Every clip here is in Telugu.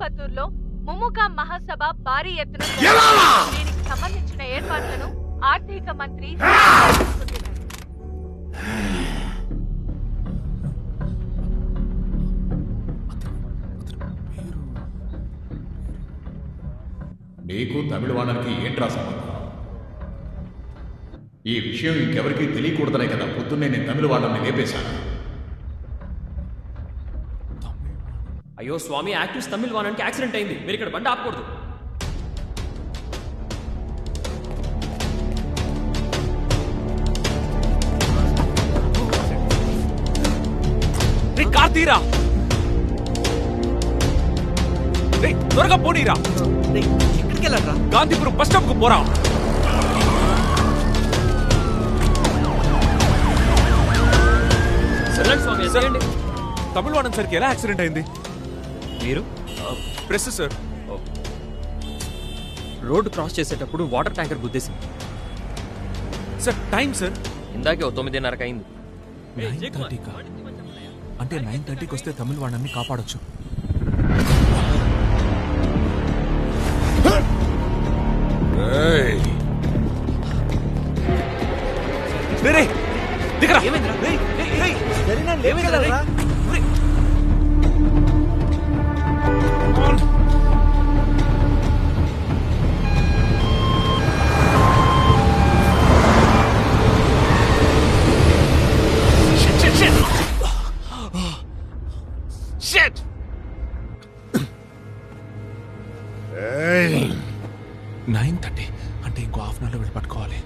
కోయంబత్తూరులో ముముక మహాసభ భారీ ఎత్తున దీనికి సంబంధించిన ఏర్పాట్లను ఆర్థిక మంత్రి నీకు తమిళవాడానికి ఏంట్రా సంబంధం? ఈ విషయం ఇంకెవరికీ తెలియకూడదనే కదా పొద్దున్నే నేను తమిళవాడని లేపేశాను. అయ్యో స్వామి, యాక్టివ్స్ తమిళ్ వానానికి యాక్సిడెంట్ అయింది, మీరు ఇక్కడ బండి ఆపకూడదు. కార్తీరా త్వరగా పోనీరా. ఎక్కడికి వెళ్ళారా? గాంధీపురం బస్ స్టాప్ కు పోరా. తమిళవాడన్ సార్కి ఎలా యాక్సిడెంట్ అయింది? మీరు ప్రెస్ సార్. రోడ్డు క్రాస్ చేసేటప్పుడు వాటర్ ట్యాంకర్ గుద్దేసింది సార్. టైం సార్ ఇందాకే 9:30 అయింది. 9:30కా? అంటే 9:30కి వస్తే తమిళవాడన్ని కాపాడొచ్చు. దిగరా. Shit! 9:30 అంటే ఇంకో హాఫ్ అన్ అవర్లో వెళ్ళి పట్టుకోవాలి.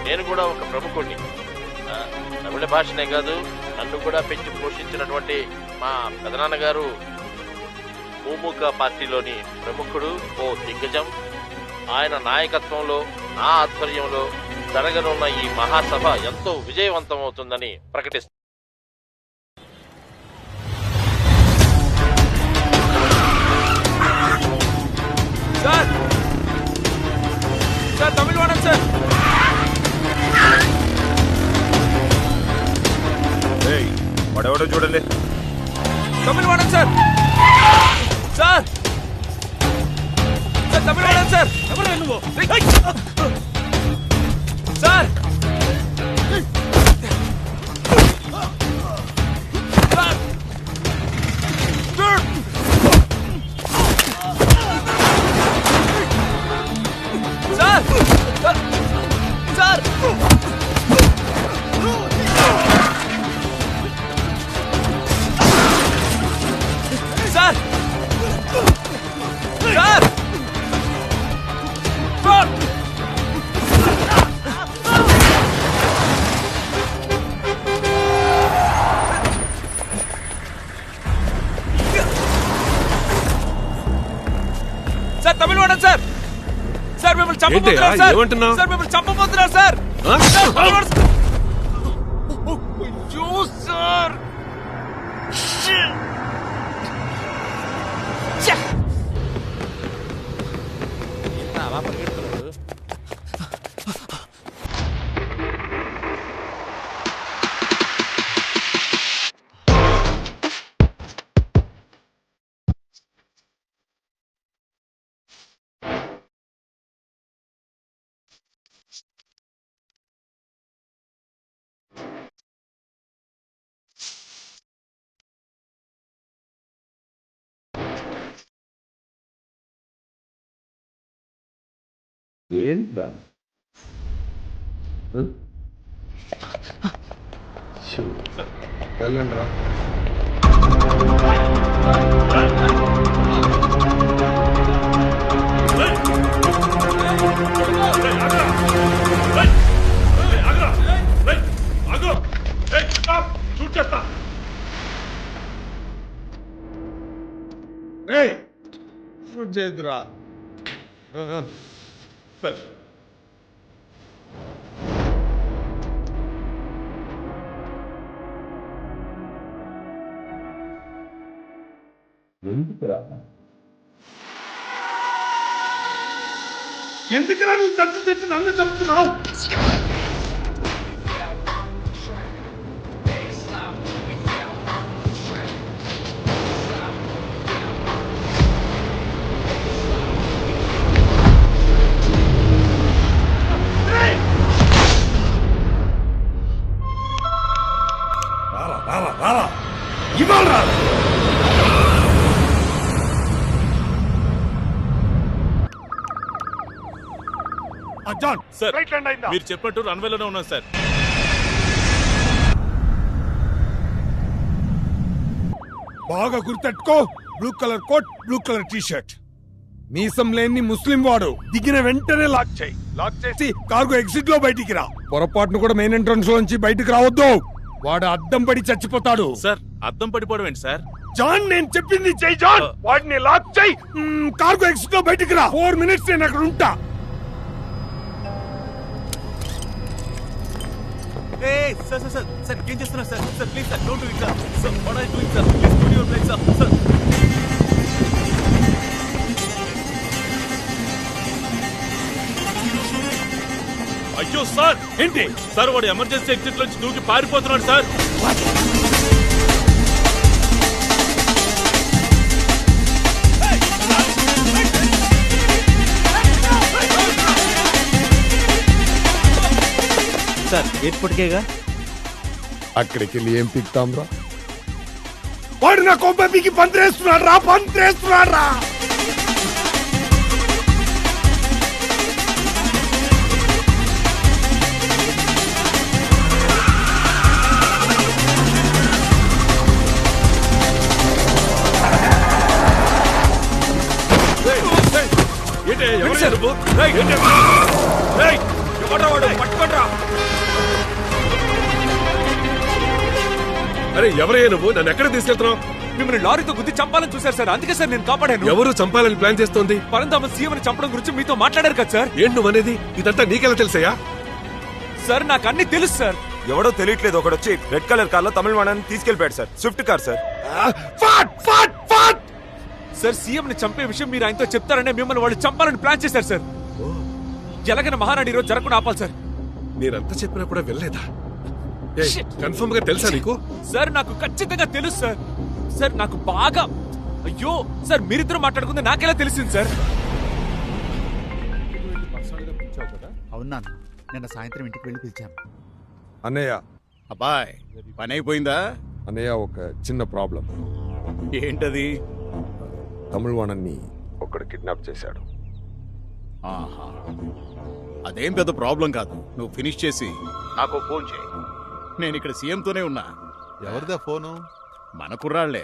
నేను కూడా ఒక ప్రముఖుడిని. తమిళ భాషనే కాదు, నన్ను కూడా పెంచి పోషించినటువంటి మా పెదనాన్నగారు ముముక పార్టీలోని ప్రముఖుడు, ఓ దిగ్గజం. ఆయన నాయకత్వంలో, నా ఆధ్వర్యంలో జరగనున్న ఈ మహాసభ ఎంతో విజయవంతమవుతుందని ప్రకటిస్తారు. Sir sir Tamilvadan sir. వాడెవడో చూడండి. Tamilvadan sir. Sir sir Tamilvadan sir. ఎవరు నువ్వు? సార్ మిమ్మల్ని చంపబోతున్నారు సార్. ఏమంటున్నావు? సార్ మిమ్మల్ని చంపబోతున్నారు సార్. Sir, followers. అయ్యో సార్. ఎందుకురా నువ్వు చచ్చి తెచ్చి నన్ను చంపుతున్నావు? రారా ఇవాళ రా. జాన్ సార్, రైట్ హ్యాండ్ అయిందా? మీరు చెప్పినట్టు రన్వేలోనే ఉన్నాం సార్. బాగా గుర్తెట్టుకో. Blue colour coat, blue colour T shirt, మీసం లేని ముస్లిం వాడు. దిగిన వెంటనే లాక్ చేయి. లాక్ చేసి కార్గో ఎగ్జిట్ లో బయటికి రా. పొరపాటును కూడా మెయిన్ ఎంట్రన్స్ లోంచి బయటికి రావద్దు. వాడు అద్దం పడి చచ్చిపోతాడు. సార్, అద్దం పడిపోవడం ఏంటి సార్? జాన్, నేను చెప్పింది చెయ్యి జాన్. వాడిని లాక్ చేయి. కార్గో ఎగ్జిట్ లో బయటికి రా. 4 minutes నేను అక్కడ ఉంటా. సార్ సార్ సార్ సార్ ఏం చేస్తున్నారు sir? Sir please sir, don't do it sir. Sir what are you doing sir? Please do your place sir. Sir అయ్యో సార్, ఏంటి సార్ వాడు ఎమర్జెన్సీ ఎగ్జిట్ నుంచి దూకి పారిపోతున్నాడు సార్. సార్ ఎయిర్పోర్ట్కేగా. అక్కడికి వెళ్ళి ఏం పిక్తాం రా? వాడు నా కొంపకి పందిరేస్తున్నాడు రా. పందిరేస్తున్నాడు రా. ఏంటి ఎవరు నువ్వు? ఎవడ్రా వాడు? పట్టుకోండ్రా. అరే ఎవరయ్యా నువ్వు? నన్ను ఎక్కడ తీసుకెళ్తున్నావు? మిమ్మల్ని లారీతో గుద్ది చంపాలని చూశారు సార్, అందుకే సార్ నేను కాపాడాను. ఎవరు చంపాలని ప్లాన్ చేస్తోంది? పరంధామ సీఎం చంపడం గురించి మీతో మాట్లాడారు కదా సార్. ఏంటి నువ్వు అనేది? ఇదంతా నీకెలా తెలుసయ్యా? సార్ నాకు అన్ని తెలుసు సార్. ఎవడో తెలియట్లేదు, ఒకడు వచ్చి రెడ్ కలర్ కార్ లో తమిళ వాణాన్ని తీసుకెళ్లిపోయాడు sir. Swift car sir. Sir CM ని చంపే విషయం మీరు ఆయనతో చెప్తారనే మిమ్మల్ని వాళ్ళు చంపాలని ప్లాన్ చేశారు సార్. ఎలాగైనా మహానాడు ఈరోజు జరగకుండా ఆపాలి సార్. నేనంతా చెప్పినా కూడా వెళ్ళలేదా? Shit. కన్ఫర్మ్ గా తెలుసా నీకు? సార్ నాకు ఖచ్చితంగా తెలుసు సార్. సార్ నాకు బాగా. అయ్యో సార్, మీరిద్దరు మాట్లాడుకుంది నాకెలా తెలిసింది సార్? అవునా, నిన్న సాయంత్రం ఇంటికి వెళ్ళి పిలిచాను. అన్నయ్య, అబ్బాయ్ పని అయిపోయిందా? అన్నయ్య ఒక చిన్న ప్రాబ్లం. ఏంటది? తమిళవాణాన్ని ఒకడు కిడ్నాప్ చేశాడు. ఆహా, అదేం పెద్ద ప్రాబ్లం కాదు. నువ్వు ఫినిష్ చేసి నాకు ఫోన్ చేయి. నేను ఇక్కడ సీఎంతోనే ఉన్నా. ఎవరిదా ఫోను? మన కుర్రాళ్లే.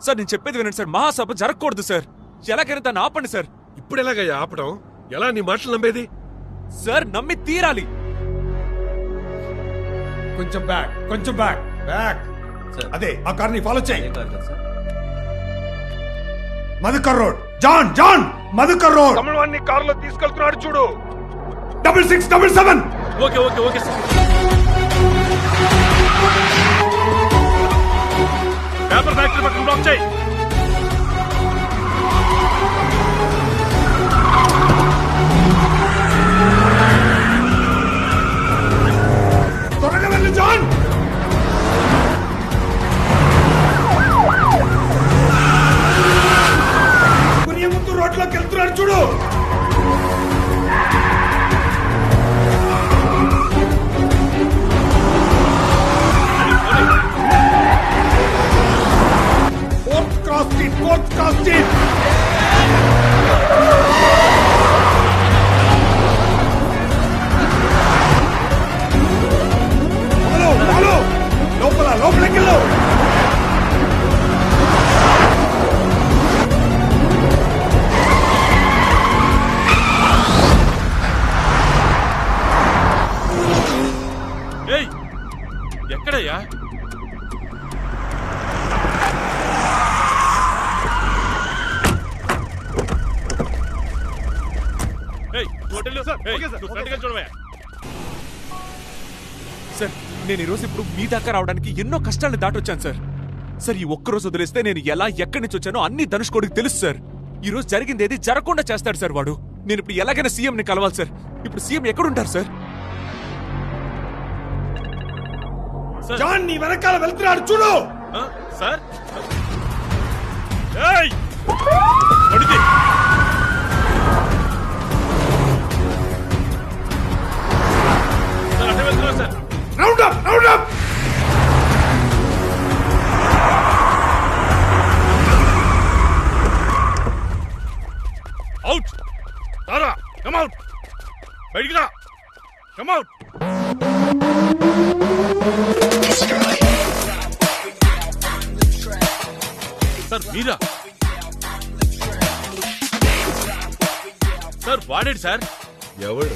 సార్ నేను చెప్పేది వినండి సార్, మహాసభ జరగకూడదు సార్. ఎలాగైనా దాన్ని ఆపండి సార్. ఇప్పుడు ఎలాగయ్యా ఆపడం? ఎలా నీ మాటలు నమ్మేది? సార్ నమ్మి తీరాలి. కొంచెం బ్యాక్, కొంచెం బ్యాక్, బ్యాక్. అదే ఆ కార్ని ఫాలో చేయి. Madhukar road. John John Madhukar road. తమిళవాణ్ణి కారులో తీసుకెళ్తున్నాడు చూడు. 6677. Okay okay okay sir. Paper factory పక్కన బ్లాక్ చేయి. త్వరగా వెళ్ళు జాన్. కొనియ ముందు రోడ్లోకి వెళ్తున్నాడు చూడు. Fourth cross street. Follow. లోపలికి వెళ్ళు. ఏయ్ ఎక్కడయ్యా? సార్ నేను ఈరోజు ఇప్పుడు మీ దాకా రావడానికి ఎన్నో కష్టాలను దాటొచ్చాను సార్. సార్ ఈ ఒక్కరోజు వదిలేస్తే నేను ఎలా ఎక్కడి నుంచి వచ్చానో అన్ని ధనుష్ కోడికి తెలుసు సార్. ఈ రోజు జరిగింది ఏది జరగకుండా చేస్తాడు సార్ వాడు. నేను ఇప్పుడు ఎలాగైనా సీఎం ని కలవాలి సార్. ఇప్పుడు సీఎం ఎక్కడుంటారు సార్? జాన్ నీ వెనకాల వెళ్తున్నాడు చూడు. Sir round up. అవుట్ తారా కమ్ అవుట్. బయటికి రా. Come out. సార్ మీరా? సార్ వాడేడు సార్. ఎవడు